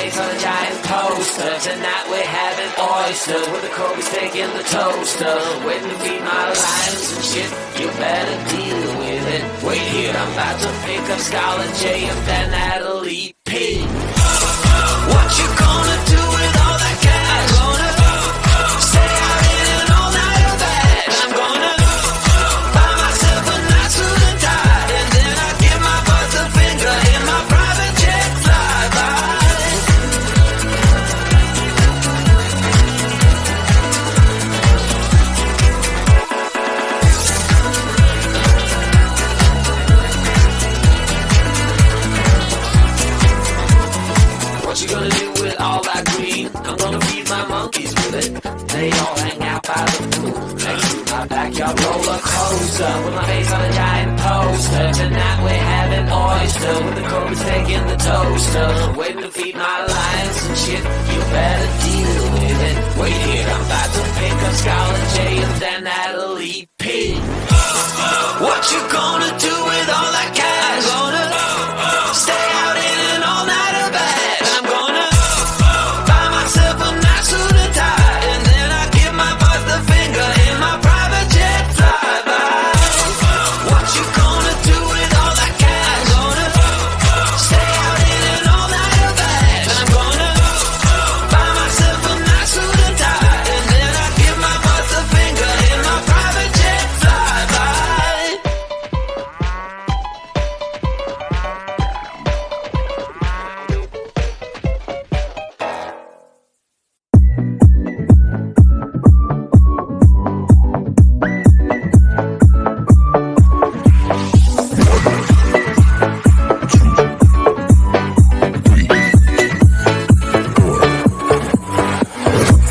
face on a giant poster. Tonight we're having oysters with the Kobe steak in the toaster. Waiting to feed my lions and shit, you better deal with it. Wait here, I'm about to pick up Scarlett J and then Natalie P. What you gonna do with all that cash? Gonna stay out in an all-nighter bag. I'm gonna buy myself a nice suit and tie, and then I give my boss a finger in my private jet flyby. What you gonna do with all that green? I'm gonna feed my monkeys with it. They all hang out by the pool next to my backyard roller coaster with my face on a giant poster. Tonight we're having oyster with the Kobe steak in the toaster. Waiting to feed my lions and shit, you better deal with it. Wait here, I'm about to pick up Scarlett J and then Natalie P. What you gonna do with all that cash? Gonna stay out in an all-nighter bag. I'm gonna buy myself a nice suit and tie, and then I give my boss the finger in my private jet flyby. What you gonna do with all that cash? Gonna stay out in an all-nighter bag. I'm gonna buy myself a nice suit and tie, and then I give my boss the finger in my private jet flyby.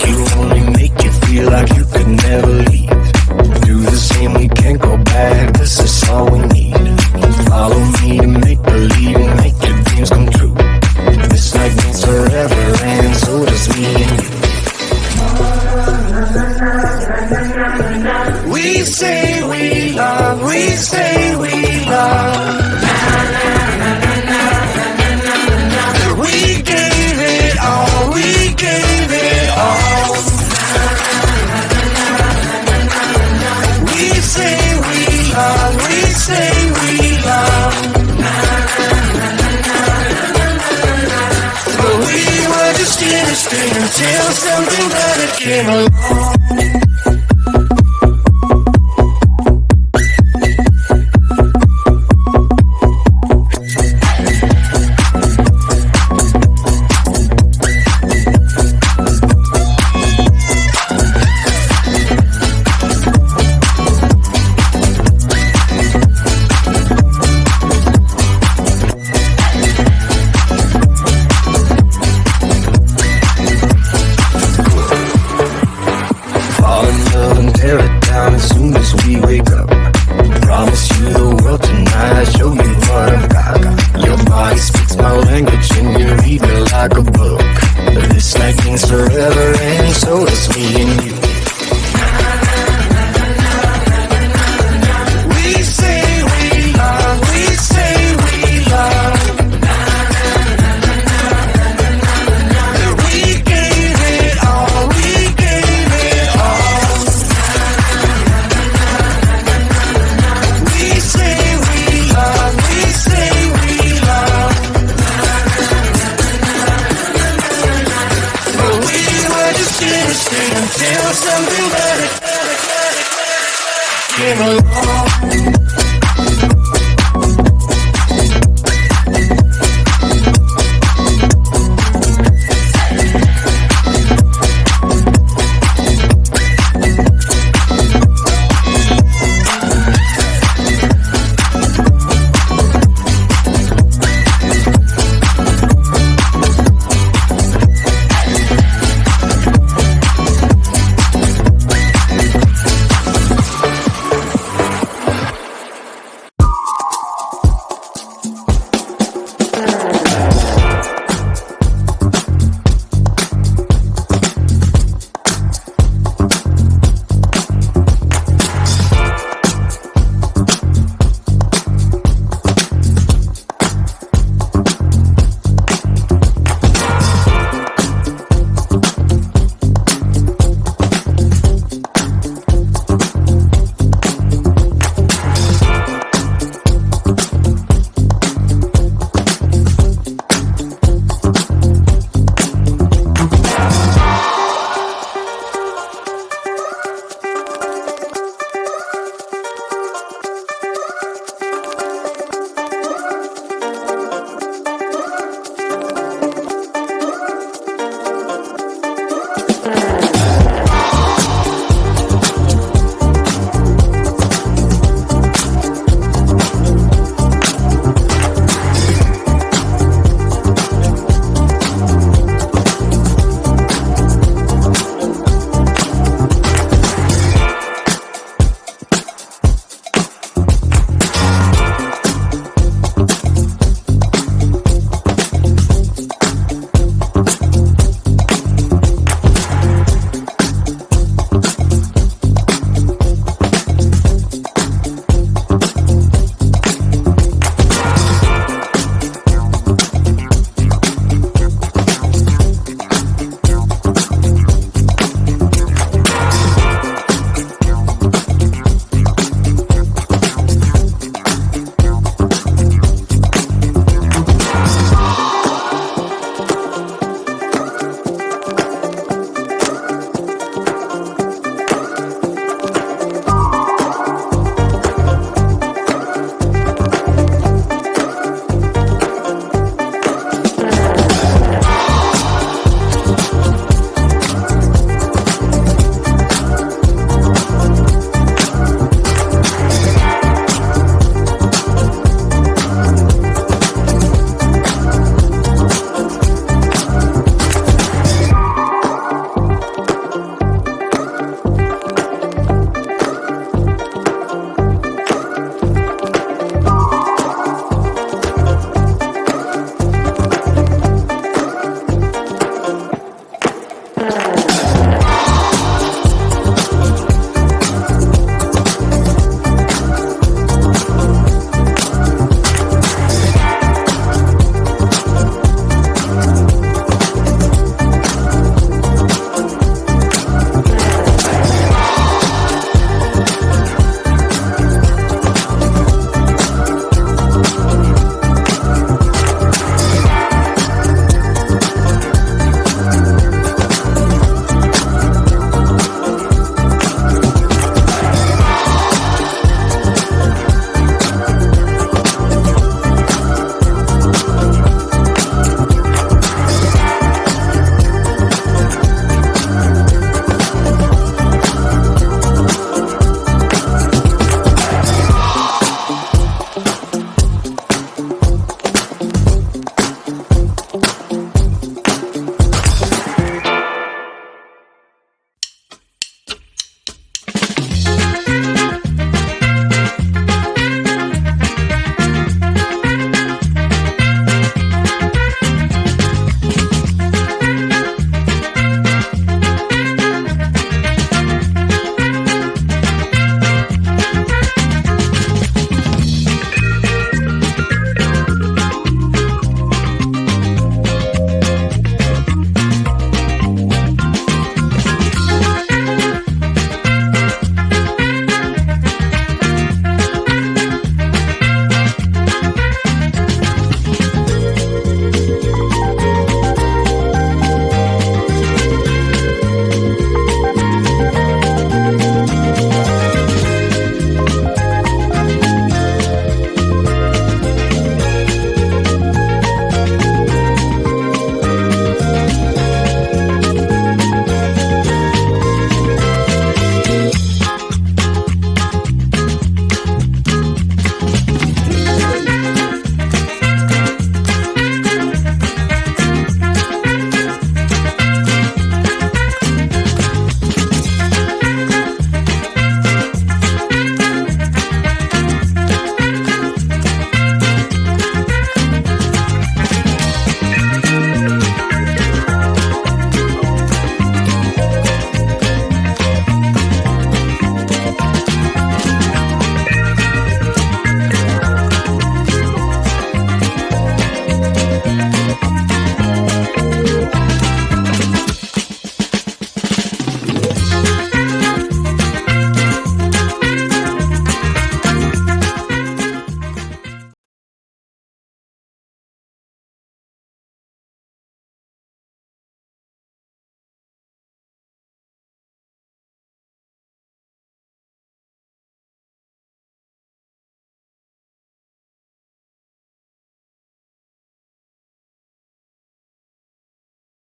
You only make you feel like you could never leave. Do the same, we can't go back. This is all we need. Follow me to make believe, make your dreams come true. This night means forever, and so does me and you. We say we love, we say we love. We gave it all, we gave it all. We say we love, we say we love. But we were just innocent until something better came along. Fall in love and tear it down as soon as we wake up. Promise you the world tonight, show you what I've got. Your body speaks my language and you read it like a book. This night means forever, and so does me and you. We say we love, we say we love. We gave it all, we gave it all. We say we love, we say we love. But we were just innocent until something better came along.